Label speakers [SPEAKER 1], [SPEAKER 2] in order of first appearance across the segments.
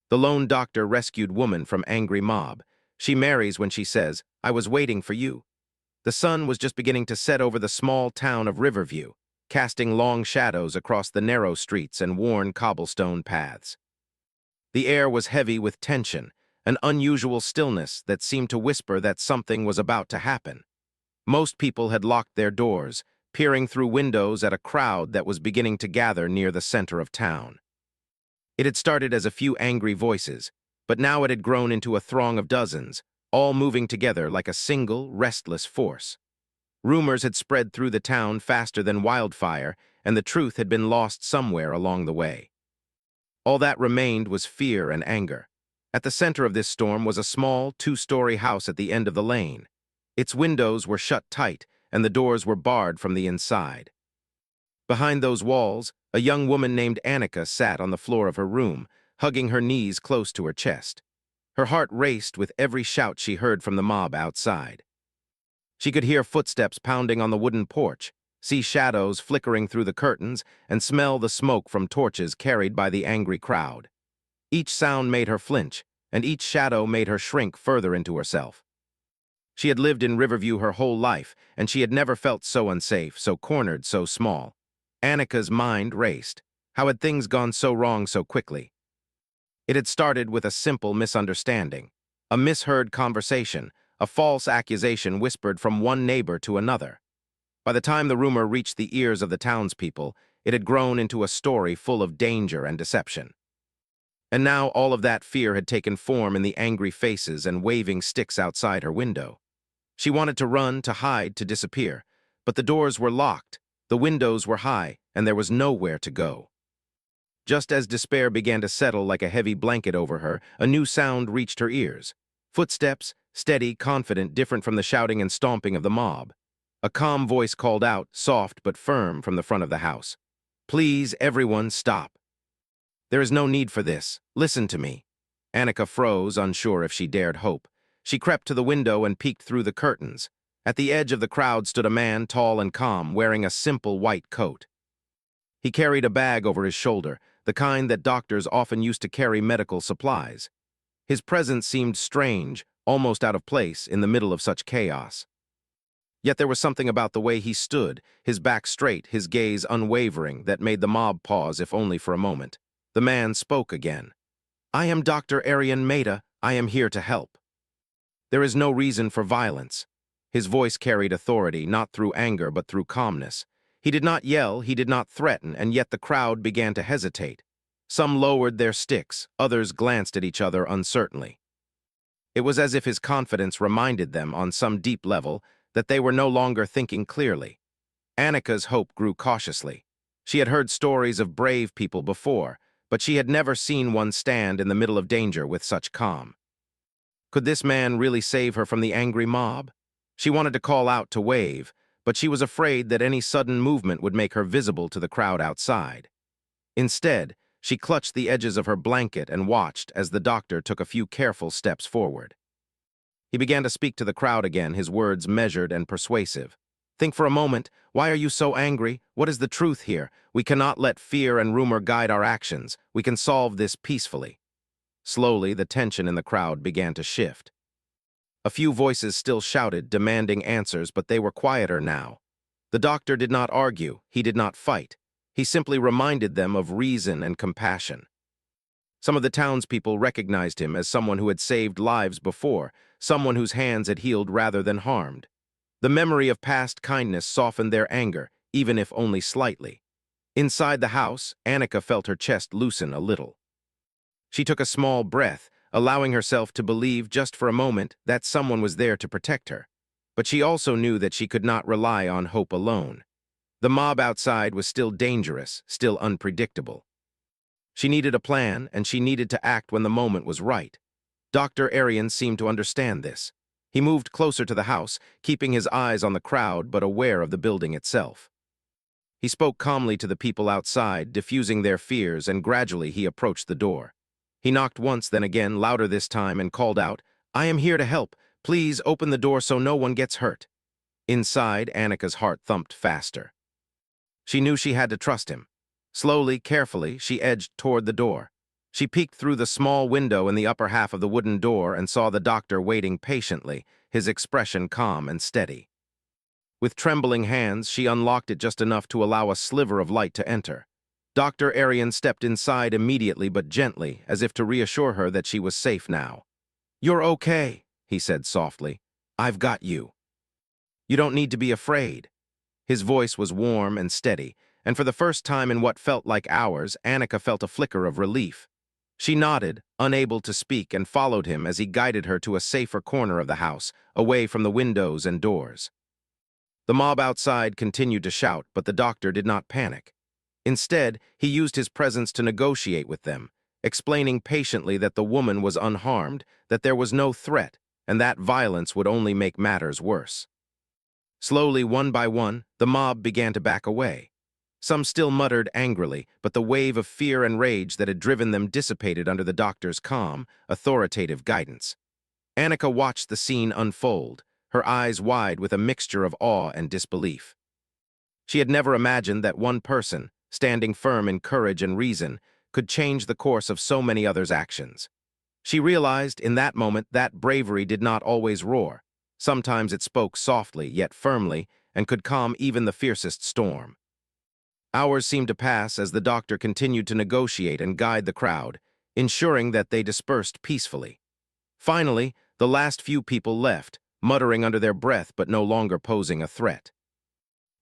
[SPEAKER 1] The lone doctor rescued woman from angry mob. She marries when she says, "I was waiting for you." The sun was just beginning to set over the small town of Riverview, casting long shadows across the narrow streets and worn cobblestone paths. The air was heavy with tension, an unusual stillness that seemed to whisper that something was about to happen. Most people had locked their doors, peering through windows at a crowd that was beginning to gather near the center of town. It had started as a few angry voices, but now it had grown into a throng of dozens, all moving together like a single, restless force. Rumors had spread through the town faster than wildfire, and the truth had been lost somewhere along the way. All that remained was fear and anger. At the center of this storm was a small, two-story house at the end of the lane. Its windows were shut tight, and the doors were barred from the inside. Behind those walls, a young woman named Annika sat on the floor of her room, hugging her knees close to her chest. Her heart raced with every shout she heard from the mob outside. She could hear footsteps pounding on the wooden porch, see shadows flickering through the curtains, and smell the smoke from torches carried by the angry crowd. Each sound made her flinch, and each shadow made her shrink further into herself. She had lived in Riverview her whole life, and she had never felt so unsafe, so cornered, so small. Annika's mind raced. How had things gone so wrong so quickly? It had started with a simple misunderstanding, a misheard conversation, a false accusation whispered from one neighbor to another. By the time the rumor reached the ears of the townspeople, it had grown into a story full of danger and deception. And now all of that fear had taken form in the angry faces and waving sticks outside her window. She wanted to run, to hide, to disappear, but the doors were locked, the windows were high, and there was nowhere to go. Just as despair began to settle like a heavy blanket over her, a new sound reached her ears. Footsteps, steady, confident, different from the shouting and stomping of the mob. A calm voice called out, soft but firm, from the front of the house. "Please, everyone, stop. There is no need for this. Listen to me." Annika froze, unsure if she dared hope. She crept to the window and peeked through the curtains. At the edge of the crowd stood a man, tall and calm, wearing a simple white coat. He carried a bag over his shoulder, the kind that doctors often used to carry medical supplies. His presence seemed strange, almost out of place in the middle of such chaos. Yet there was something about the way he stood, his back straight, his gaze unwavering, that made the mob pause, if only for a moment. The man spoke again. "I am Dr. Arian Maida. I am here to help. There is no reason for violence." His voice carried authority, not through anger but through calmness. He did not yell, he did not threaten, and yet the crowd began to hesitate. Some lowered their sticks, others glanced at each other uncertainly. It was as if his confidence reminded them, on some deep level, that they were no longer thinking clearly. Annika's hope grew cautiously. She had heard stories of brave people before, but she had never seen one stand in the middle of danger with such calm. Could this man really save her from the angry mob? She wanted to call out, to wave, but she was afraid that any sudden movement would make her visible to the crowd outside. Instead, she clutched the edges of her blanket and watched as the doctor took a few careful steps forward. He began to speak to the crowd again, his words measured and persuasive. "Think for a moment. Why are you so angry? What is the truth here? We cannot let fear and rumor guide our actions. We can solve this peacefully." Slowly, the tension in the crowd began to shift. A few voices still shouted, demanding answers, but they were quieter now. The doctor did not argue, he did not fight. He simply reminded them of reason and compassion. Some of the townspeople recognized him as someone who had saved lives before, someone whose hands had healed rather than harmed. The memory of past kindness softened their anger, even if only slightly. Inside the house, Annika felt her chest loosen a little. She took a small breath, allowing herself to believe just for a moment that someone was there to protect her. But she also knew that she could not rely on hope alone. The mob outside was still dangerous, still unpredictable. She needed a plan, and she needed to act when the moment was right. Dr. Arian seemed to understand this. He moved closer to the house, keeping his eyes on the crowd but aware of the building itself. He spoke calmly to the people outside, diffusing their fears, and gradually he approached the door. He knocked once, then again, louder this time, and called out, "I am here to help. Please open the door so no one gets hurt." Inside, Annika's heart thumped faster. She knew she had to trust him. Slowly, carefully, she edged toward the door. She peeked through the small window in the upper half of the wooden door and saw the doctor waiting patiently, his expression calm and steady. With trembling hands, she unlocked it just enough to allow a sliver of light to enter. Dr. Arian stepped inside immediately but gently, as if to reassure her that she was safe now. "You're okay," he said softly. "I've got you. You don't need to be afraid." His voice was warm and steady, and for the first time in what felt like hours, Annika felt a flicker of relief. She nodded, unable to speak, and followed him as he guided her to a safer corner of the house, away from the windows and doors. The mob outside continued to shout, but the doctor did not panic. Instead, he used his presence to negotiate with them, explaining patiently that the woman was unharmed, that there was no threat, and that violence would only make matters worse. Slowly, one by one, the mob began to back away. Some still muttered angrily, but the wave of fear and rage that had driven them dissipated under the doctor's calm, authoritative guidance. Annika watched the scene unfold, her eyes wide with a mixture of awe and disbelief. She had never imagined that one person, standing firm in courage and reason, could change the course of so many others' actions. She realized in that moment that bravery did not always roar. Sometimes it spoke softly yet firmly and could calm even the fiercest storm. Hours seemed to pass as the doctor continued to negotiate and guide the crowd, ensuring that they dispersed peacefully. Finally, the last few people left, muttering under their breath but no longer posing a threat.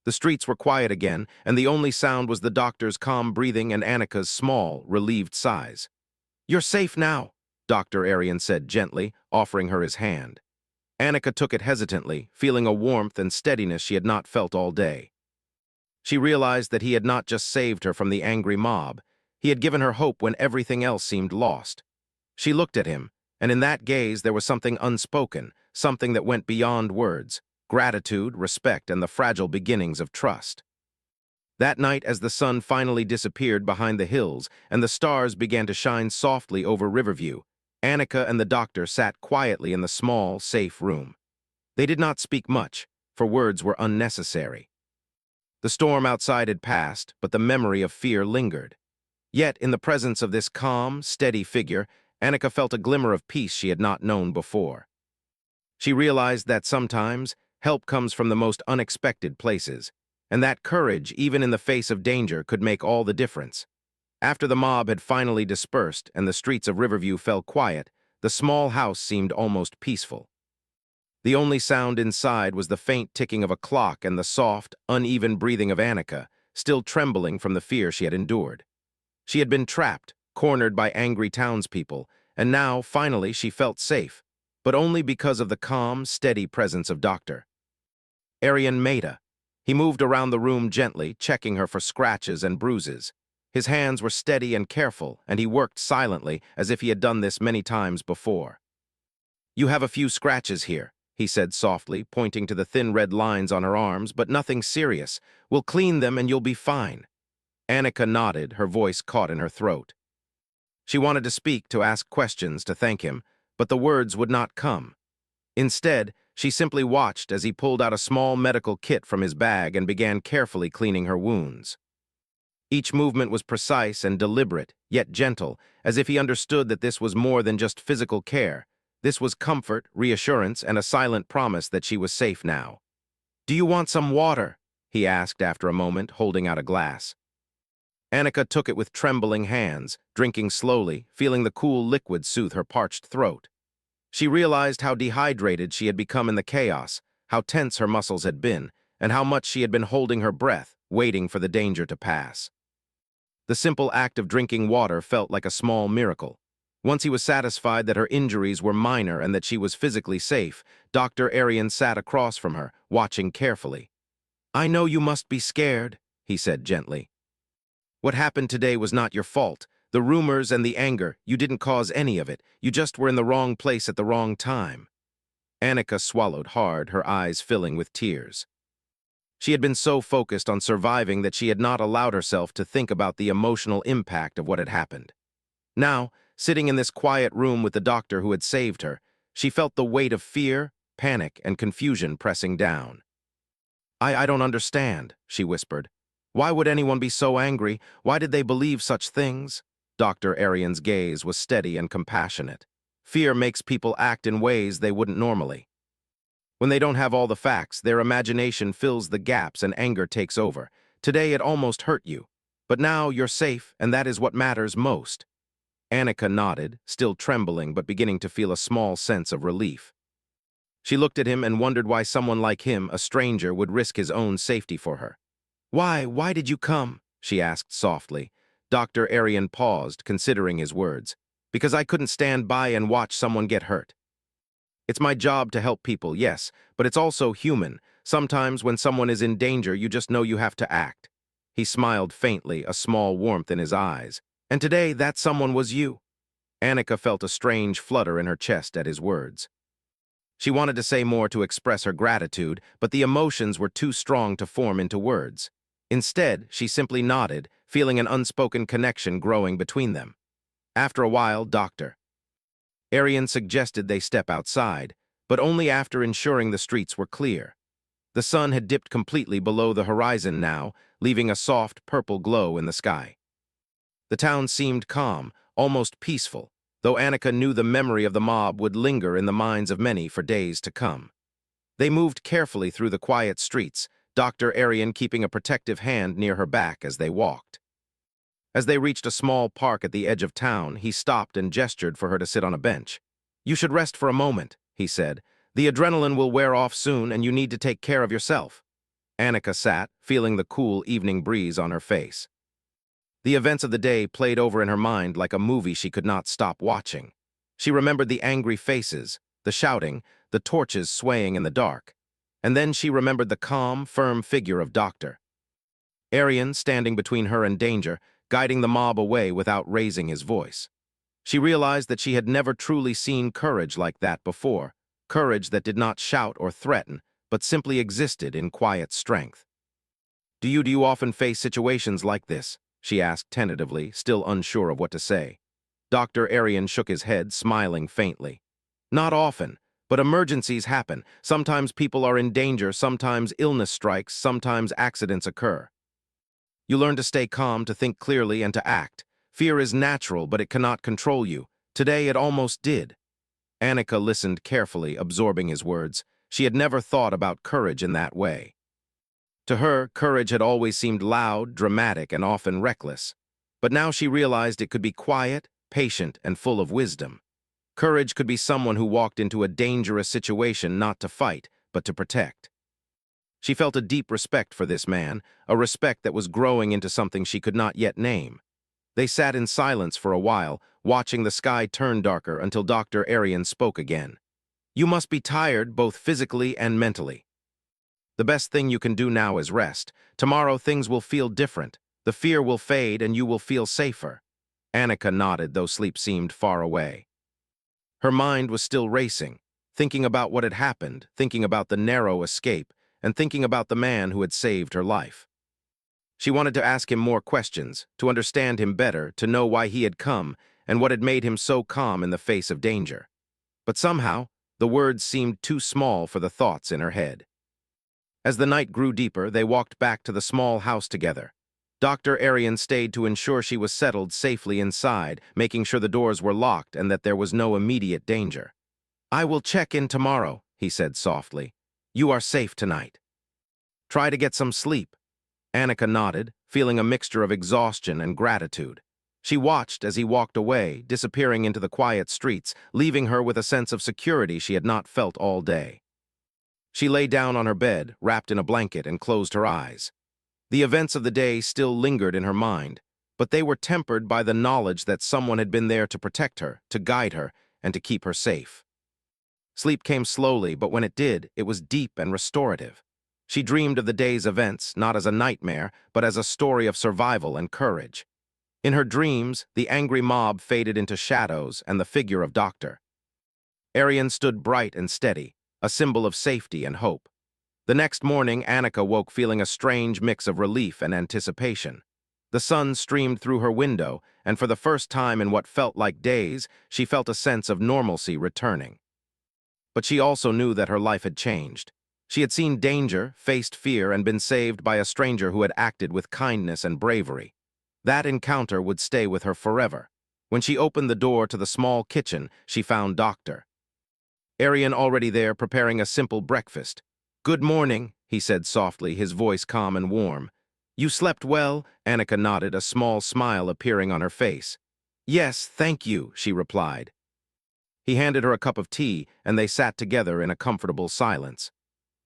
[SPEAKER 1] The streets were quiet again, and the only sound was the doctor's calm breathing and Annika's small, relieved sighs. "You're safe now," Dr. Arian said gently, offering her his hand. Annika took it hesitantly, feeling a warmth and steadiness she had not felt all day. She realized that he had not just saved her from the angry mob, he had given her hope when everything else seemed lost. She looked at him, and in that gaze there was something unspoken, something that went beyond words, gratitude, respect, and the fragile beginnings of trust. That night, as the sun finally disappeared behind the hills and the stars began to shine softly over Riverview, Annika and the doctor sat quietly in the small, safe room. They did not speak much, for words were unnecessary. The storm outside had passed, but the memory of fear lingered. Yet, in the presence of this calm, steady figure, Annika felt a glimmer of peace she had not known before. She realized that sometimes help comes from the most unexpected places, and that courage, even in the face of danger, could make all the difference. After the mob had finally dispersed and the streets of Riverview fell quiet, the small house seemed almost peaceful. The only sound inside was the faint ticking of a clock and the soft, uneven breathing of Annika, still trembling from the fear she had endured. She had been trapped, cornered by angry townspeople, and now, finally, she felt safe, but only because of the calm, steady presence of Dr. Arian Maida. He moved around the room gently, checking her for scratches and bruises. His hands were steady and careful, and he worked silently, as if he had done this many times before. "You have a few scratches here," he said softly, pointing to the thin red lines on her arms, "but nothing serious. We'll clean them and you'll be fine." Annika nodded, her voice caught in her throat. She wanted to speak, to ask questions, to thank him, but the words would not come. Instead, she simply watched as he pulled out a small medical kit from his bag and began carefully cleaning her wounds. Each movement was precise and deliberate, yet gentle, as if he understood that this was more than just physical care. This was comfort, reassurance, and a silent promise that she was safe now. "Do you want some water?" he asked after a moment, holding out a glass. Annika took it with trembling hands, drinking slowly, feeling the cool liquid soothe her parched throat. She realized how dehydrated she had become in the chaos, how tense her muscles had been, and how much she had been holding her breath, waiting for the danger to pass. The simple act of drinking water felt like a small miracle. Once he was satisfied that her injuries were minor and that she was physically safe, Dr. Arian sat across from her, watching carefully. "I know you must be scared," he said gently. "What happened today was not your fault. The rumors and the anger, you didn't cause any of it. You just were in the wrong place at the wrong time." Annika swallowed hard, her eyes filling with tears. She had been so focused on surviving that she had not allowed herself to think about the emotional impact of what had happened. Now, sitting in this quiet room with the doctor who had saved her, she felt the weight of fear, panic, and confusion pressing down. I don't understand," she whispered. "Why would anyone be so angry? Why did they believe such things?" Dr. Arian's gaze was steady and compassionate. Fear makes people act in ways they wouldn't normally. When they don't have all the facts, their imagination fills the gaps and anger takes over. Today it almost hurt you. But now you're safe, and that is what matters most. Annika nodded, still trembling but beginning to feel a small sense of relief. She looked at him and wondered why someone like him, a stranger, would risk his own safety for her. Why did you come?" she asked softly. Dr. Arian paused, considering his words. "Because I couldn't stand by and watch someone get hurt. It's my job to help people, yes, but it's also human. Sometimes when someone is in danger, you just know you have to act." He smiled faintly, a small warmth in his eyes. "And today, that someone was you." Annika felt a strange flutter in her chest at his words. She wanted to say more to express her gratitude, but the emotions were too strong to form into words. Instead, she simply nodded, feeling an unspoken connection growing between them. After a while, Dr. Arian suggested they step outside, but only after ensuring the streets were clear. The sun had dipped completely below the horizon now, leaving a soft purple glow in the sky. The town seemed calm, almost peaceful, though Annika knew the memory of the mob would linger in the minds of many for days to come. They moved carefully through the quiet streets, Dr. Arian keeping a protective hand near her back as they walked. As they reached a small park at the edge of town, he stopped and gestured for her to sit on a bench. "You should rest for a moment," he said. "The adrenaline will wear off soon and you need to take care of yourself." Annika sat, feeling the cool evening breeze on her face. The events of the day played over in her mind like a movie she could not stop watching. She remembered the angry faces, the shouting, the torches swaying in the dark. And then she remembered the calm, firm figure of Dr. Arian standing between her and danger, guiding the mob away without raising his voice. She realized that she had never truly seen courage like that before, courage that did not shout or threaten, but simply existed in quiet strength. Do you often face situations like this?" she asked tentatively, still unsure of what to say. Dr. Arian shook his head, smiling faintly. "Not often, but emergencies happen. Sometimes people are in danger, sometimes illness strikes, sometimes accidents occur. You learn to stay calm, to think clearly, and to act. Fear is natural, but it cannot control you. Today it almost did." Annika listened carefully, absorbing his words. She had never thought about courage in that way. To her, courage had always seemed loud, dramatic, and often reckless. But now she realized it could be quiet, patient, and full of wisdom. Courage could be someone who walked into a dangerous situation not to fight, but to protect. She felt a deep respect for this man, a respect that was growing into something she could not yet name. They sat in silence for a while, watching the sky turn darker until Dr. Arian spoke again. "You must be tired, both physically and mentally. The best thing you can do now is rest. Tomorrow things will feel different. The fear will fade and you will feel safer." Annika nodded, though sleep seemed far away. Her mind was still racing, thinking about what had happened, thinking about the narrow escape, and thinking about the man who had saved her life. She wanted to ask him more questions, to understand him better, to know why he had come, and what had made him so calm in the face of danger. But somehow, the words seemed too small for the thoughts in her head. As the night grew deeper, they walked back to the small house together. Dr. Arian stayed to ensure she was settled safely inside, making sure the doors were locked and that there was no immediate danger. "I will check in tomorrow," he said softly. "You are safe tonight. Try to get some sleep." Annika nodded, feeling a mixture of exhaustion and gratitude. She watched as he walked away, disappearing into the quiet streets, leaving her with a sense of security she had not felt all day. She lay down on her bed, wrapped in a blanket, and closed her eyes. The events of the day still lingered in her mind, but they were tempered by the knowledge that someone had been there to protect her, to guide her, and to keep her safe. Sleep came slowly, but when it did, it was deep and restorative. She dreamed of the day's events, not as a nightmare, but as a story of survival and courage. In her dreams, the angry mob faded into shadows and the figure of Dr. Arian stood bright and steady, a symbol of safety and hope. The next morning, Annika woke feeling a strange mix of relief and anticipation. The sun streamed through her window, and for the first time in what felt like days, she felt a sense of normalcy returning. But she also knew that her life had changed. She had seen danger, faced fear, and been saved by a stranger who had acted with kindness and bravery. That encounter would stay with her forever. When she opened the door to the small kitchen, she found Dr. Arian already there preparing a simple breakfast. "Good morning," he said softly, his voice calm and warm. "You slept well?" Annika nodded, a small smile appearing on her face. "Yes, thank you," she replied. He handed her a cup of tea, and they sat together in a comfortable silence.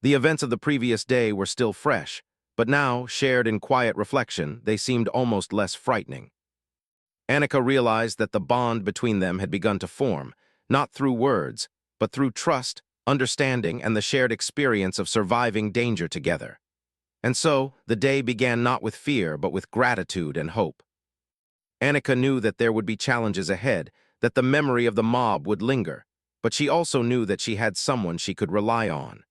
[SPEAKER 1] The events of the previous day were still fresh, but now, shared in quiet reflection, they seemed almost less frightening. Annika realized that the bond between them had begun to form, not through words, but through trust, understanding, and the shared experience of surviving danger together. And so, the day began not with fear, but with gratitude and hope. Annika knew that there would be challenges ahead, that the memory of the mob would linger, but she also knew that she had someone she could rely on.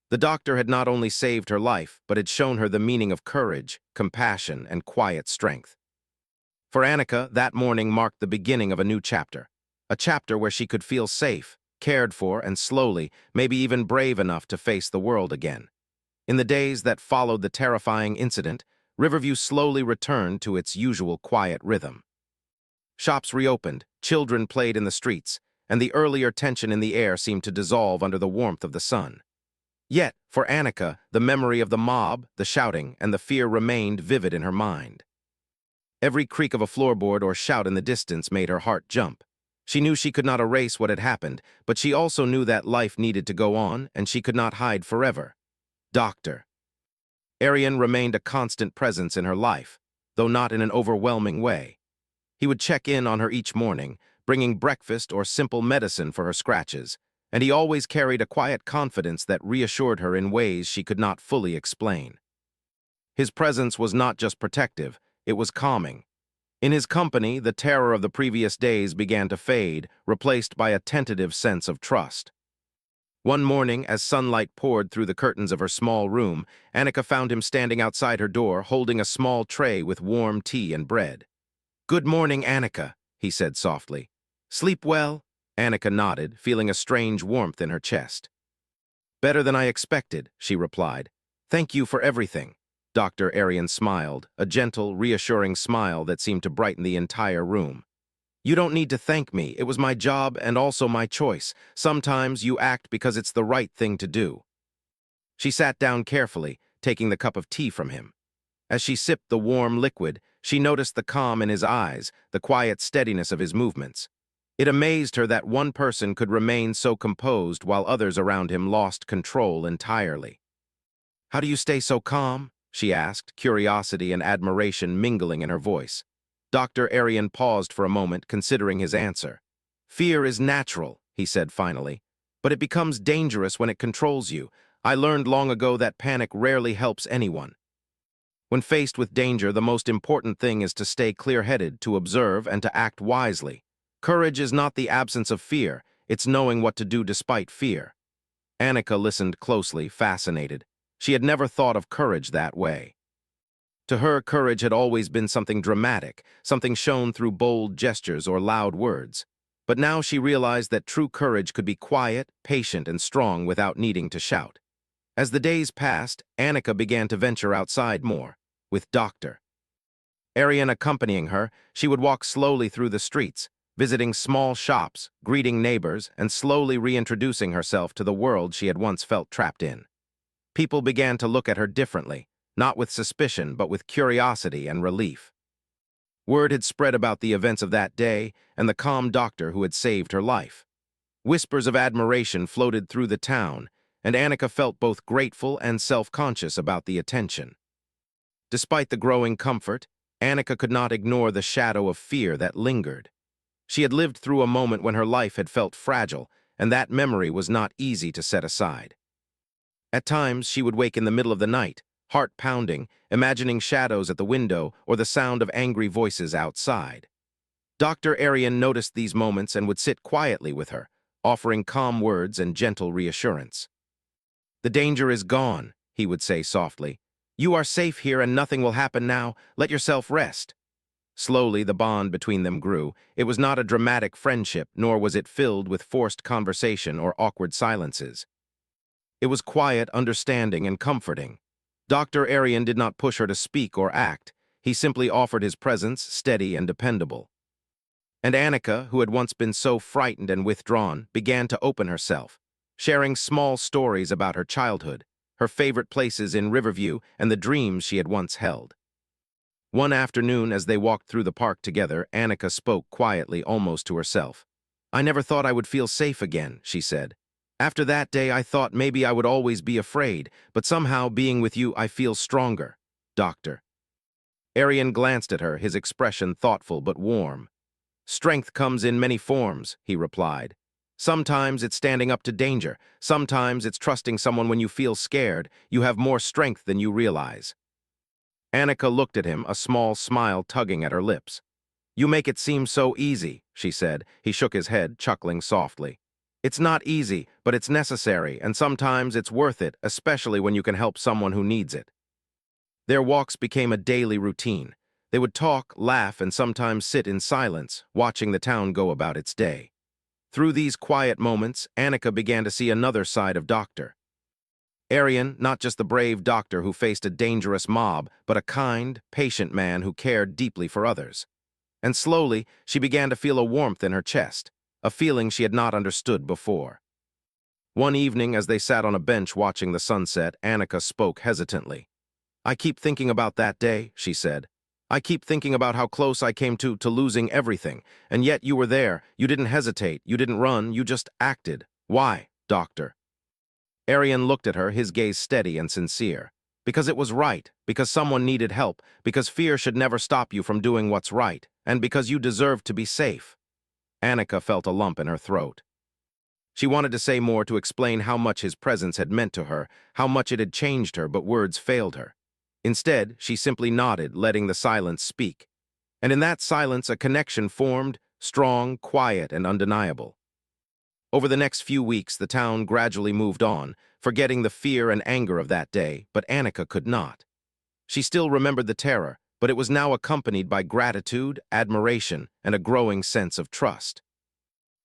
[SPEAKER 1] The doctor had not only saved her life, but had shown her the meaning of courage, compassion, and quiet strength. For Annika, that morning marked the beginning of a new chapter, a chapter where she could feel safe, cared for, and slowly, maybe even brave enough to face the world again. In the days that followed the terrifying incident, Riverview slowly returned to its usual quiet rhythm. Shops reopened, children played in the streets, and the earlier tension in the air seemed to dissolve under the warmth of the sun. Yet, for Annika, the memory of the mob, the shouting, and the fear remained vivid in her mind. Every creak of a floorboard or shout in the distance made her heart jump. She knew she could not erase what had happened, but she also knew that life needed to go on, and she could not hide forever. Dr. Arian remained a constant presence in her life, though not in an overwhelming way. He would check in on her each morning, bringing breakfast or simple medicine for her scratches, and he always carried a quiet confidence that reassured her in ways she could not fully explain. His presence was not just protective, it was calming. In his company, the terror of the previous days began to fade, replaced by a tentative sense of trust. One morning, as sunlight poured through the curtains of her small room, Annika found him standing outside her door, holding a small tray with warm tea and bread. "Good morning, Annika," he said softly. "Sleep well?" Annika nodded, feeling a strange warmth in her chest. "Better than I expected," she replied. "Thank you for everything." Dr. Arian smiled, a gentle, reassuring smile that seemed to brighten the entire room. "You don't need to thank me. It was my job and also my choice. Sometimes you act because it's the right thing to do." She sat down carefully, taking the cup of tea from him. As she sipped the warm liquid, she noticed the calm in his eyes, the quiet steadiness of his movements. It amazed her that one person could remain so composed while others around him lost control entirely. "How do you stay so calm?" she asked, curiosity and admiration mingling in her voice. Dr. Arian paused for a moment, considering his answer. "Fear is natural," he said finally, "but it becomes dangerous when it controls you. I learned long ago that panic rarely helps anyone. When faced with danger, the most important thing is to stay clear-headed, to observe, and to act wisely. Courage is not the absence of fear, it's knowing what to do despite fear." Annika listened closely, fascinated. She had never thought of courage that way. To her, courage had always been something dramatic, something shown through bold gestures or loud words. But now she realized that true courage could be quiet, patient, and strong without needing to shout. As the days passed, Annika began to venture outside more. With Dr. Arian accompanying her, she would walk slowly through the streets, visiting small shops, greeting neighbors, and slowly reintroducing herself to the world she had once felt trapped in. People began to look at her differently, not with suspicion, but with curiosity and relief. Word had spread about the events of that day and the calm doctor who had saved her life. Whispers of admiration floated through the town, and Annika felt both grateful and self-conscious about the attention. Despite the growing comfort, Annika could not ignore the shadow of fear that lingered. She had lived through a moment when her life had felt fragile, and that memory was not easy to set aside. At times, she would wake in the middle of the night, heart pounding, imagining shadows at the window or the sound of angry voices outside. Dr. Arian noticed these moments and would sit quietly with her, offering calm words and gentle reassurance. "The danger is gone," he would say softly. "You are safe here and nothing will happen now. Let yourself rest." Slowly, the bond between them grew. It was not a dramatic friendship, nor was it filled with forced conversation or awkward silences. It was quiet, understanding, and comforting. Dr. Arian did not push her to speak or act. He simply offered his presence, steady and dependable. And Annika, who had once been so frightened and withdrawn, began to open herself, sharing small stories about her childhood, her favorite places in Riverview, and the dreams she had once held. One afternoon, as they walked through the park together, Annika spoke quietly, almost to herself. "I never thought I would feel safe again," she said. "After that day, I thought maybe I would always be afraid, but somehow, being with you, I feel stronger, Doctor." Arian glanced at her, his expression thoughtful but warm. "Strength comes in many forms," he replied. "Sometimes it's standing up to danger. Sometimes it's trusting someone when you feel scared. You have more strength than you realize." Annika looked at him, a small smile tugging at her lips. "You make it seem so easy," she said. He shook his head, chuckling softly. "It's not easy, but it's necessary, and sometimes it's worth it, especially when you can help someone who needs it." Their walks became a daily routine. They would talk, laugh, and sometimes sit in silence, watching the town go about its day. Through these quiet moments, Annika began to see another side of Doctor. Arian, not just the brave doctor who faced a dangerous mob, but a kind, patient man who cared deeply for others. And slowly, she began to feel a warmth in her chest, a feeling she had not understood before. One evening, as they sat on a bench watching the sunset, Annika spoke hesitantly. "I keep thinking about that day," she said. "I keep thinking about how close I came to losing everything, and yet you were there. You didn't hesitate, you didn't run, you just acted. Why, Doctor?" Arian looked at her, his gaze steady and sincere. "Because it was right, because someone needed help, because fear should never stop you from doing what's right, and because you deserved to be safe." Annika felt a lump in her throat. She wanted to say more, to explain how much his presence had meant to her, how much it had changed her, but words failed her. Instead, she simply nodded, letting the silence speak. And in that silence, a connection formed, strong, quiet, and undeniable. Over the next few weeks, the town gradually moved on, forgetting the fear and anger of that day, but Annika could not. She still remembered the terror, but it was now accompanied by gratitude, admiration, and a growing sense of trust.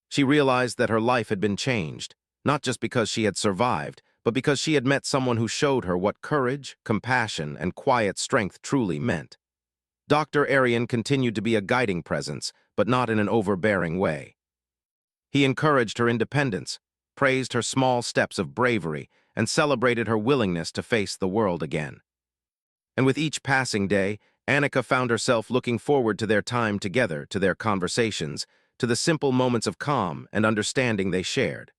[SPEAKER 1] She realized that her life had been changed, not just because she had survived, but because she had met someone who showed her what courage, compassion, and quiet strength truly meant. Dr. Arian continued to be a guiding presence, but not in an overbearing way. He encouraged her independence, praised her small steps of bravery, and celebrated her willingness to face the world again. And with each passing day, Annika found herself looking forward to their time together, to their conversations, to the simple moments of calm and understanding they shared.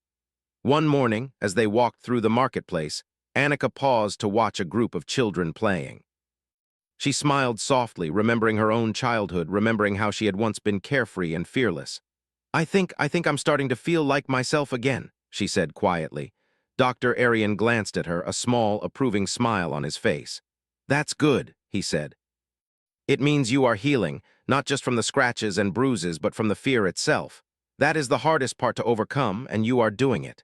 [SPEAKER 1] One morning, as they walked through the marketplace, Annika paused to watch a group of children playing. She smiled softly, remembering her own childhood, remembering how she had once been carefree and fearless. I think I'm starting to feel like myself again," she said quietly. Dr. Arian glanced at her, a small, approving smile on his face. "That's good," he said. "It means you are healing, not just from the scratches and bruises, but from the fear itself. That is the hardest part to overcome, and you are doing it."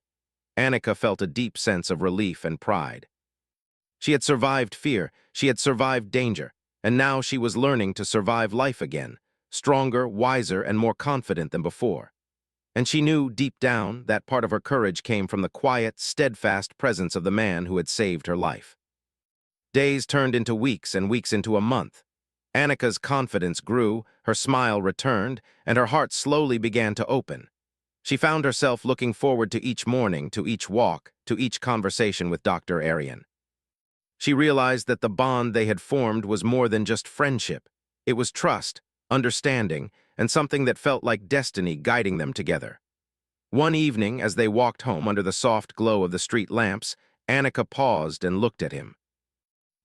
[SPEAKER 1] Annika felt a deep sense of relief and pride. She had survived fear, she had survived danger, and now she was learning to survive life again, stronger, wiser, and more confident than before. And she knew, deep down, that part of her courage came from the quiet, steadfast presence of the man who had saved her life. Days turned into weeks and weeks into a month. Annika's confidence grew, her smile returned, and her heart slowly began to open. She found herself looking forward to each morning, to each walk, to each conversation with Dr. Arian. She realized that the bond they had formed was more than just friendship. It was trust, understanding, and something that felt like destiny guiding them together. One evening, as they walked home under the soft glow of the street lamps, Annika paused and looked at him.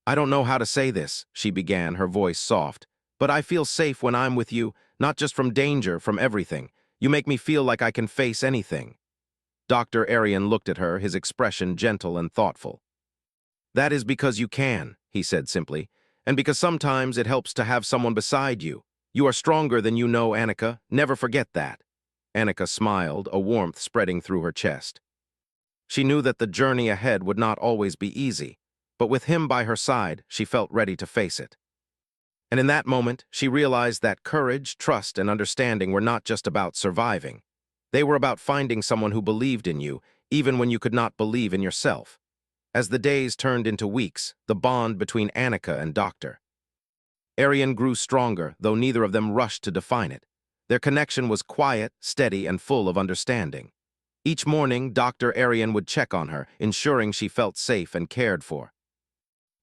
[SPEAKER 1] "I don't know how to say this," she began, her voice soft, "but I feel safe when I'm with you, not just from danger, from everything. You make me feel like I can face anything." Dr. Arian looked at her, his expression gentle and thoughtful. "That is because you can," he said simply, "and because sometimes it helps to have someone beside you. You are stronger than you know, Annika. Never forget that." Annika smiled, a warmth spreading through her chest. She knew that the journey ahead would not always be easy, but with him by her side, she felt ready to face it. And in that moment, she realized that courage, trust, and understanding were not just about surviving. They were about finding someone who believed in you, even when you could not believe in yourself. As the days turned into weeks, the bond between Annika and Dr. Arian grew stronger, though neither of them rushed to define it. Their connection was quiet, steady, and full of understanding. Each morning, Dr. Arian would check on her, ensuring she felt safe and cared for.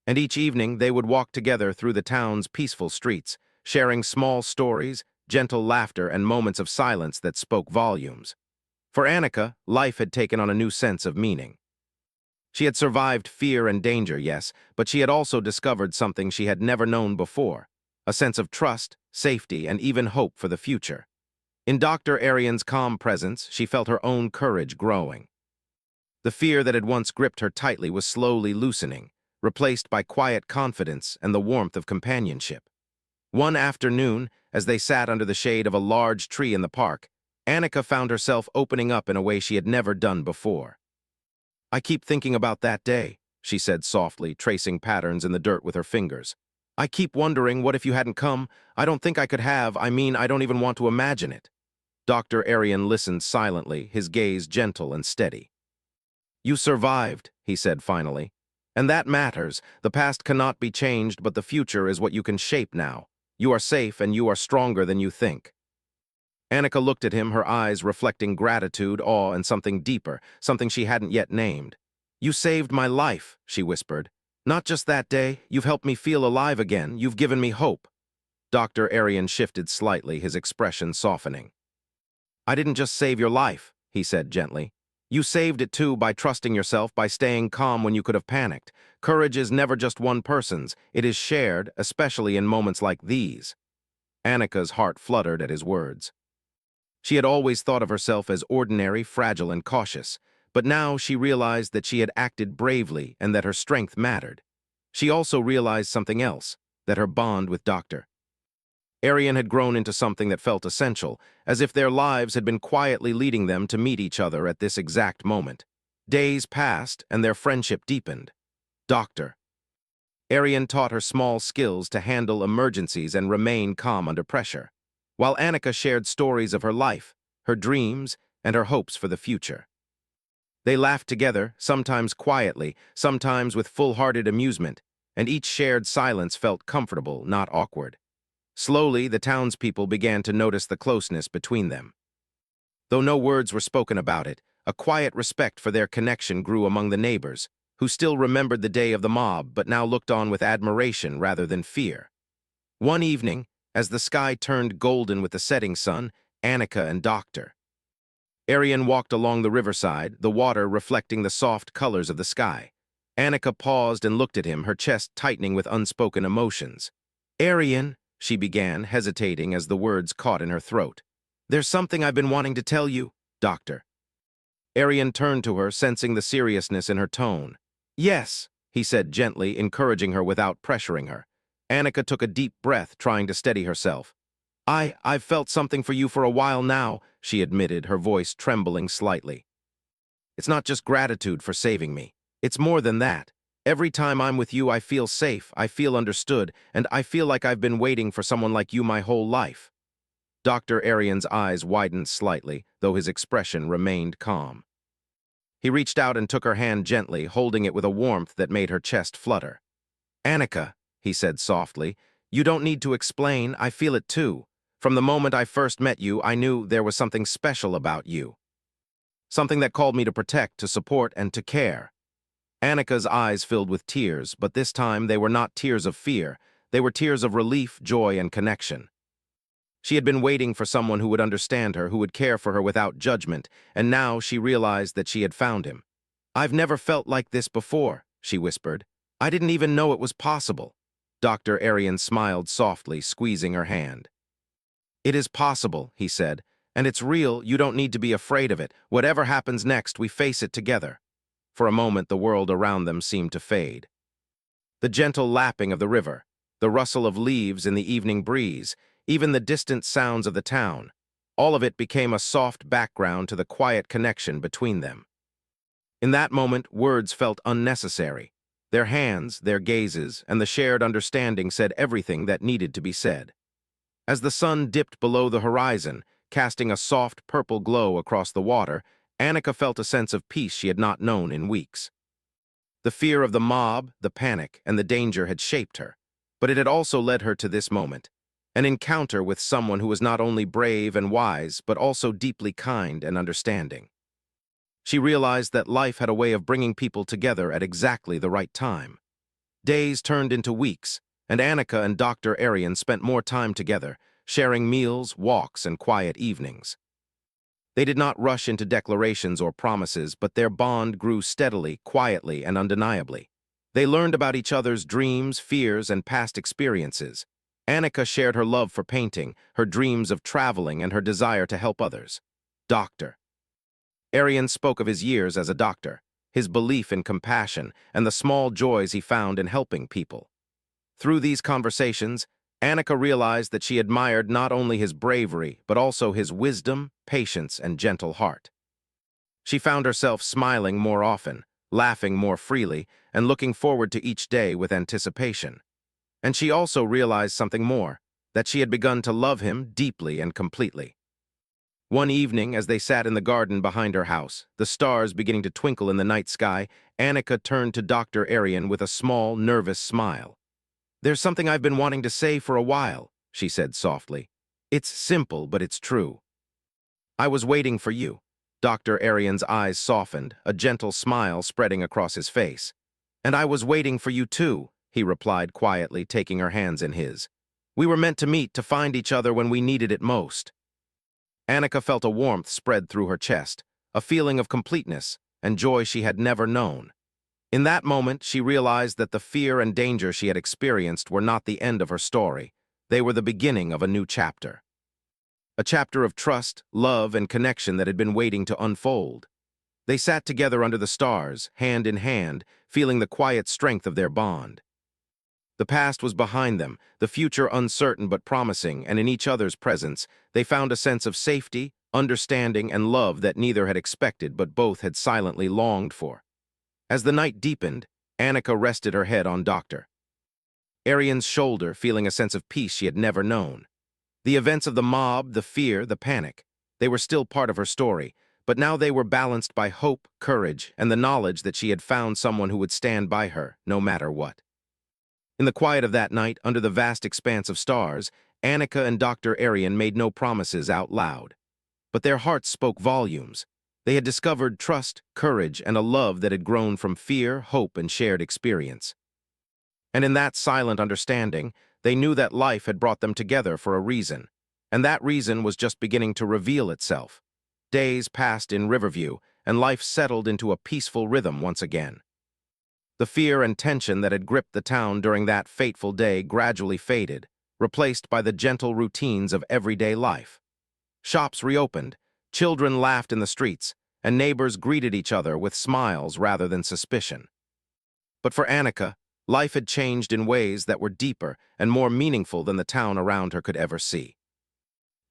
[SPEAKER 1] And each evening, they would walk together through the town's peaceful streets, sharing small stories, gentle laughter, and moments of silence that spoke volumes. For Annika, life had taken on a new sense of meaning. She had survived fear and danger, yes, but she had also discovered something she had never known before, a sense of trust, safety, and even hope for the future. In Dr. Arian's calm presence, she felt her own courage growing. The fear that had once gripped her tightly was slowly loosening, replaced by quiet confidence and the warmth of companionship. One afternoon, as they sat under the shade of a large tree in the park, Annika found herself opening up in a way she had never done before. "I keep thinking about that day," she said softly, tracing patterns in the dirt with her fingers. "I keep wondering, what if you hadn't come? I don't think I could have. I don't even want to imagine it." Dr. Arian listened silently, his gaze gentle and steady. "You survived," he said finally. "And that matters. The past cannot be changed, but the future is what you can shape now. You are safe and you are stronger than you think." Annika looked at him, her eyes reflecting gratitude, awe, and something deeper, something she hadn't yet named. "You saved my life," she whispered. "Not just that day. You've helped me feel alive again. You've given me hope." Dr. Arian shifted slightly, his expression softening. "I didn't just save your life," he said gently. "You saved it too by trusting yourself, by staying calm when you could have panicked. Courage is never just one person's. It is shared, especially in moments like these." Annika's heart fluttered at his words. She had always thought of herself as ordinary, fragile, and cautious, but now she realized that she had acted bravely and that her strength mattered. She also realized something else, that her bond with Dr. Arian had grown into something that felt essential, as if their lives had been quietly leading them to meet each other at this exact moment. Days passed, and their friendship deepened. Dr. Arian taught her small skills to handle emergencies and remain calm under pressure, while Annika shared stories of her life, her dreams, and her hopes for the future. They laughed together, sometimes quietly, sometimes with full-hearted amusement, and each shared silence felt comfortable, not awkward. Slowly, the townspeople began to notice the closeness between them. Though no words were spoken about it, a quiet respect for their connection grew among the neighbors, who still remembered the day of the mob but now looked on with admiration rather than fear. One evening, as the sky turned golden with the setting sun, Annika and Dr. Arian walked along the riverside, the water reflecting the soft colors of the sky. Annika paused and looked at him, her chest tightening with unspoken emotions. "Arian," she began, hesitating as the words caught in her throat. "There's something I've been wanting to tell you, Doctor." Arian turned to her, sensing the seriousness in her tone. "Yes," he said gently, encouraging her without pressuring her. Annika took a deep breath, trying to steady herself. I've felt something for you for a while now," she admitted, her voice trembling slightly. "It's not just gratitude for saving me. It's more than that. Every time I'm with you, I feel safe, I feel understood, and I feel like I've been waiting for someone like you my whole life." Dr. Arian's eyes widened slightly, though his expression remained calm. He reached out and took her hand gently, holding it with a warmth that made her chest flutter. "Annika," he said softly, "you don't need to explain, I feel it too. From the moment I first met you, I knew there was something special about you. Something that called me to protect, to support, and to care." Annika's eyes filled with tears, but this time they were not tears of fear. They were tears of relief, joy, and connection. She had been waiting for someone who would understand her, who would care for her without judgment, and now she realized that she had found him. "I've never felt like this before," she whispered. "I didn't even know it was possible." Dr. Arian smiled softly, squeezing her hand. "It is possible," he said, "and it's real. You don't need to be afraid of it. Whatever happens next, we face it together." For a moment, the world around them seemed to fade. The gentle lapping of the river, the rustle of leaves in the evening breeze, even the distant sounds of the town, all of it became a soft background to the quiet connection between them. In that moment, words felt unnecessary. Their hands, their gazes, and the shared understanding said everything that needed to be said. As the sun dipped below the horizon, casting a soft purple glow across the water, Annika felt a sense of peace she had not known in weeks. The fear of the mob, the panic, and the danger had shaped her. But it had also led her to this moment, an encounter with someone who was not only brave and wise, but also deeply kind and understanding. She realized that life had a way of bringing people together at exactly the right time. Days turned into weeks, and Annika and Dr. Arian spent more time together, sharing meals, walks, and quiet evenings. They did not rush into declarations or promises, but their bond grew steadily, quietly, and undeniably. They learned about each other's dreams, fears, and past experiences. Annika shared her love for painting, her dreams of traveling, and her desire to help others. Dr. Arian spoke of his years as a doctor, his belief in compassion, and the small joys he found in helping people. Through these conversations, Annika realized that she admired not only his bravery, but also his wisdom, patience, and gentle heart. She found herself smiling more often, laughing more freely, and looking forward to each day with anticipation. And she also realized something more, that she had begun to love him deeply and completely. One evening, as they sat in the garden behind her house, the stars beginning to twinkle in the night sky, Annika turned to Dr. Arian with a small, nervous smile. "There's something I've been wanting to say for a while," she said softly. "It's simple, but it's true. I was waiting for you." Dr. Arian's eyes softened, a gentle smile spreading across his face. "And I was waiting for you too," he replied quietly, taking her hands in his. "We were meant to meet, to find each other when we needed it most." Annika felt a warmth spread through her chest, a feeling of completeness and joy she had never known. In that moment, she realized that the fear and danger she had experienced were not the end of her story. They were the beginning of a new chapter. A chapter of trust, love, and connection that had been waiting to unfold. They sat together under the stars, hand in hand, feeling the quiet strength of their bond. The past was behind them, the future uncertain but promising, and in each other's presence, they found a sense of safety, understanding, and love that neither had expected but both had silently longed for. As the night deepened, Annika rested her head on Dr. Arian's shoulder, feeling a sense of peace she had never known. The events of the mob, the fear, the panic, they were still part of her story, but now they were balanced by hope, courage, and the knowledge that she had found someone who would stand by her, no matter what. In the quiet of that night, under the vast expanse of stars, Annika and Dr. Arian made no promises out loud. But their hearts spoke volumes. They had discovered trust, courage, and a love that had grown from fear, hope, and shared experience. And in that silent understanding, they knew that life had brought them together for a reason, and that reason was just beginning to reveal itself. Days passed in Riverview, and life settled into a peaceful rhythm once again. The fear and tension that had gripped the town during that fateful day gradually faded, replaced by the gentle routines of everyday life. Shops reopened, children laughed in the streets, and neighbors greeted each other with smiles rather than suspicion. But for Annika, life had changed in ways that were deeper and more meaningful than the town around her could ever see.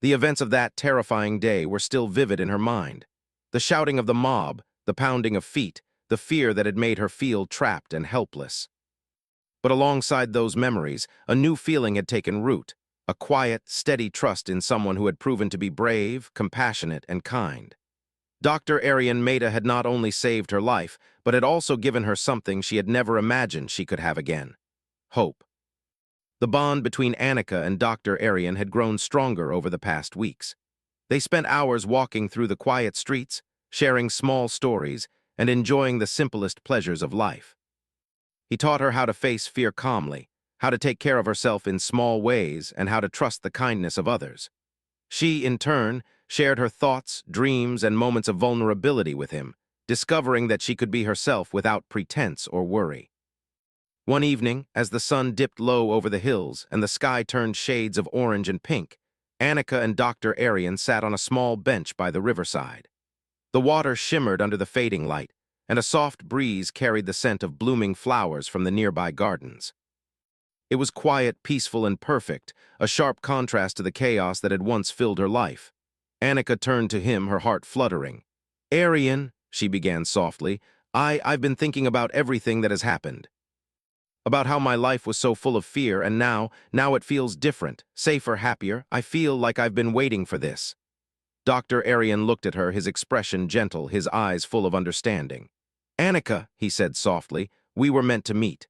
[SPEAKER 1] The events of that terrifying day were still vivid in her mind. The shouting of the mob, the pounding of feet, the fear that had made her feel trapped and helpless. But alongside those memories, a new feeling had taken root, a quiet, steady trust in someone who had proven to be brave, compassionate, and kind. Dr. Arian Maida had not only saved her life, but had also given her something she had never imagined she could have again: hope. The bond between Annika and Dr. Arian had grown stronger over the past weeks. They spent hours walking through the quiet streets, sharing small stories, and enjoying the simplest pleasures of life. He taught her how to face fear calmly, how to take care of herself in small ways, and how to trust the kindness of others. She, in turn, shared her thoughts, dreams, and moments of vulnerability with him, discovering that she could be herself without pretense or worry. One evening, as the sun dipped low over the hills and the sky turned shades of orange and pink, Annika and Dr. Arian sat on a small bench by the riverside. The water shimmered under the fading light, and a soft breeze carried the scent of blooming flowers from the nearby gardens. It was quiet, peaceful, and perfect, a sharp contrast to the chaos that had once filled her life. Annika turned to him, her heart fluttering. "Arian," she began softly, I've been thinking about everything that has happened. About how my life was so full of fear, and now it feels different, safer, happier. I feel like I've been waiting for this." Dr. Arian looked at her, his expression gentle, his eyes full of understanding. "Annika," he said softly, "we were meant to meet."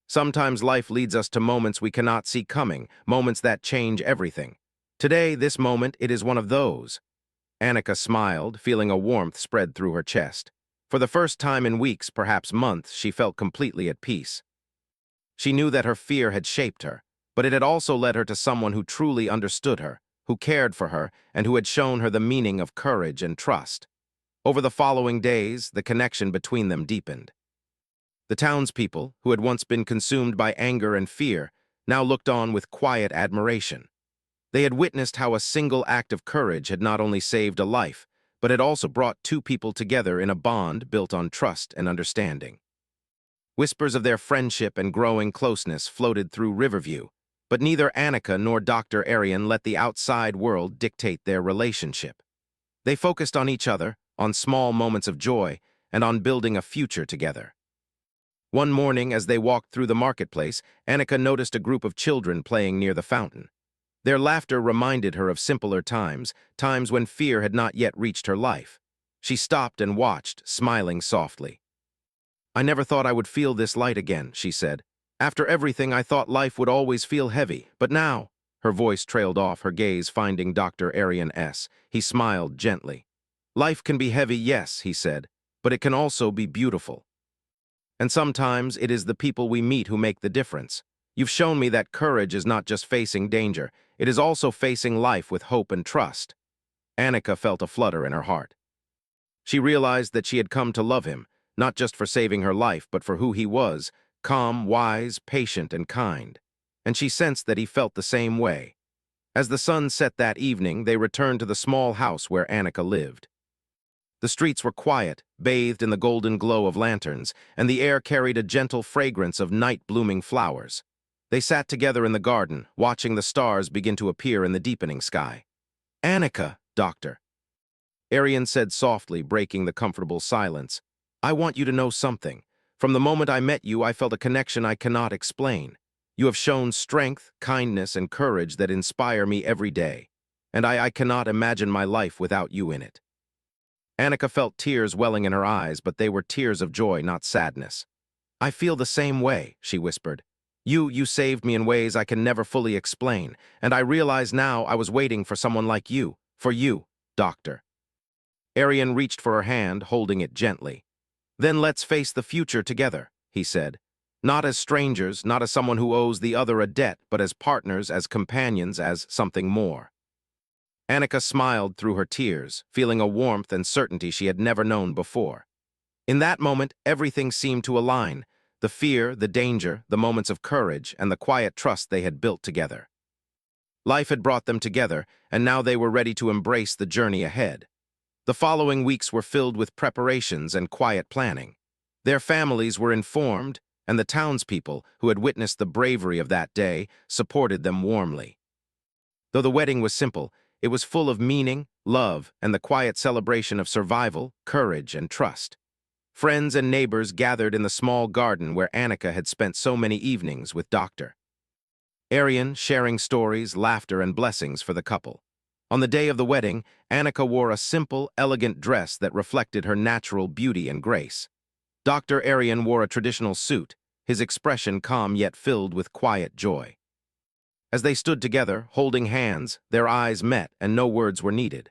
[SPEAKER 1] Sometimes life leads us to moments we cannot see coming, moments that change everything. Today, this moment, it is one of those. Annika smiled, feeling a warmth spread through her chest. For the first time in weeks, perhaps months, she felt completely at peace. She knew that her fear had shaped her, but it had also led her to someone who truly understood her, who cared for her, and who had shown her the meaning of courage and trust. Over the following days, the connection between them deepened. The townspeople, who had once been consumed by anger and fear, now looked on with quiet admiration. They had witnessed how a single act of courage had not only saved a life, but had also brought two people together in a bond built on trust and understanding. Whispers of their friendship and growing closeness floated through Riverview, but neither Annika nor Dr. Arian let the outside world dictate their relationship. They focused on each other, on small moments of joy, and on building a future together. One morning, as they walked through the marketplace, Annika noticed a group of children playing near the fountain. Their laughter reminded her of simpler times, times when fear had not yet reached her life. She stopped and watched, smiling softly. "I never thought I would feel this light again," she said. "After everything, I thought life would always feel heavy, but now—" Her voice trailed off, her gaze finding Dr. Arian S. He smiled gently. "Life can be heavy, yes," he said, "but it can also be beautiful. And sometimes it is the people we meet who make the difference. You've shown me that courage is not just facing danger, it is also facing life with hope and trust." Annika felt a flutter in her heart. She realized that she had come to love him, not just for saving her life, but for who he was, calm, wise, patient, and kind. And she sensed that he felt the same way. As the sun set that evening, they returned to the small house where Annika lived. The streets were quiet, bathed in the golden glow of lanterns, and the air carried a gentle fragrance of night-blooming flowers. They sat together in the garden, watching the stars begin to appear in the deepening sky. "Annika, Doctor," Arian said softly, breaking the comfortable silence, "I want you to know something. From the moment I met you, I felt a connection I cannot explain. You have shown strength, kindness, and courage that inspire me every day, and I cannot imagine my life without you in it." Annika felt tears welling in her eyes, but they were tears of joy, not sadness. "I feel the same way," she whispered. You saved me in ways I can never fully explain, and I realize now I was waiting for someone like you, for you, Doctor." Arian reached for her hand, holding it gently. "Then let's face the future together," he said. "Not as strangers, not as someone who owes the other a debt, but as partners, as companions, as something more." Annika smiled through her tears, feeling a warmth and certainty she had never known before. In that moment, everything seemed to align. The fear, the danger, the moments of courage, and the quiet trust they had built together. Life had brought them together, and now they were ready to embrace the journey ahead. The following weeks were filled with preparations and quiet planning. Their families were informed, and the townspeople, who had witnessed the bravery of that day, supported them warmly. Though the wedding was simple, it was full of meaning, love, and the quiet celebration of survival, courage, and trust. Friends and neighbors gathered in the small garden where Annika had spent so many evenings with Dr. Arian, sharing stories, laughter, and blessings for the couple. On the day of the wedding, Annika wore a simple, elegant dress that reflected her natural beauty and grace. Dr. Arian wore a traditional suit, his expression calm yet filled with quiet joy. As they stood together, holding hands, their eyes met and no words were needed.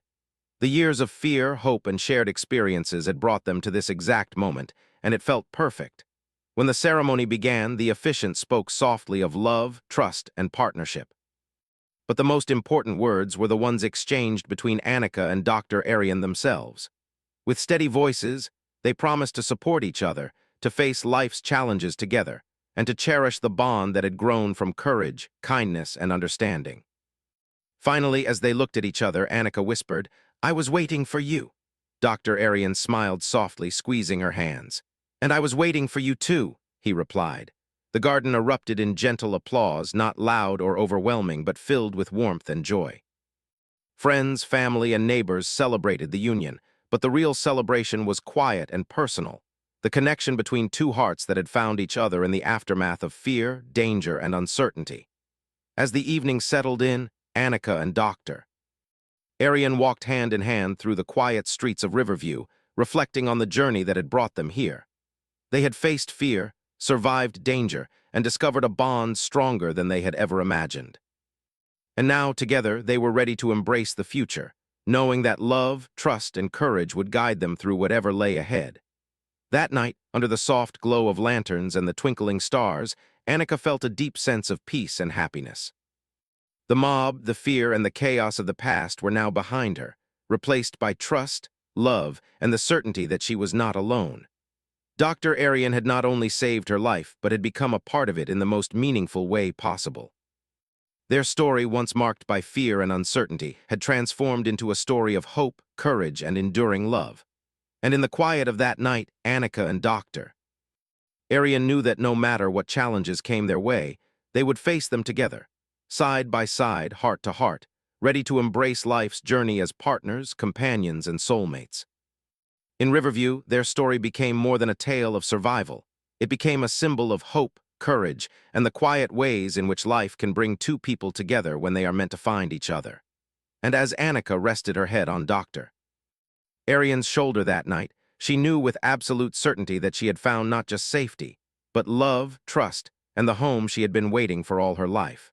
[SPEAKER 1] The years of fear, hope, and shared experiences had brought them to this exact moment, and it felt perfect. When the ceremony began, the officiant spoke softly of love, trust, and partnership. But the most important words were the ones exchanged between Annika and Dr. Arian themselves. With steady voices, they promised to support each other, to face life's challenges together, and to cherish the bond that had grown from courage, kindness, and understanding. Finally, as they looked at each other, Annika whispered, "I was waiting for you." Dr. Arian smiled softly, squeezing her hands. "And I was waiting for you too," he replied. The garden erupted in gentle applause, not loud or overwhelming, but filled with warmth and joy. Friends, family, and neighbors celebrated the union, but the real celebration was quiet and personal, the connection between two hearts that had found each other in the aftermath of fear, danger, and uncertainty. As the evening settled in, Annika and Dr. Arian walked hand in hand through the quiet streets of Riverview, reflecting on the journey that had brought them here. They had faced fear, survived danger, and discovered a bond stronger than they had ever imagined. And now, together, they were ready to embrace the future, knowing that love, trust, and courage would guide them through whatever lay ahead. That night, under the soft glow of lanterns and the twinkling stars, Annika felt a deep sense of peace and happiness. The mob, the fear, and the chaos of the past were now behind her, replaced by trust, love, and the certainty that she was not alone. Dr. Arian had not only saved her life, but had become a part of it in the most meaningful way possible. Their story, once marked by fear and uncertainty, had transformed into a story of hope, courage, and enduring love. And in the quiet of that night, Annika and Dr. Arian knew that no matter what challenges came their way, they would face them together, side by side, heart to heart, ready to embrace life's journey as partners, companions, and soulmates. In Riverview, their story became more than a tale of survival. It became a symbol of hope, courage, and the quiet ways in which life can bring two people together when they are meant to find each other. And as Annika rested her head on Dr. Arian's shoulder that night, she knew with absolute certainty that she had found not just safety, but love, trust, and the home she had been waiting for all her life.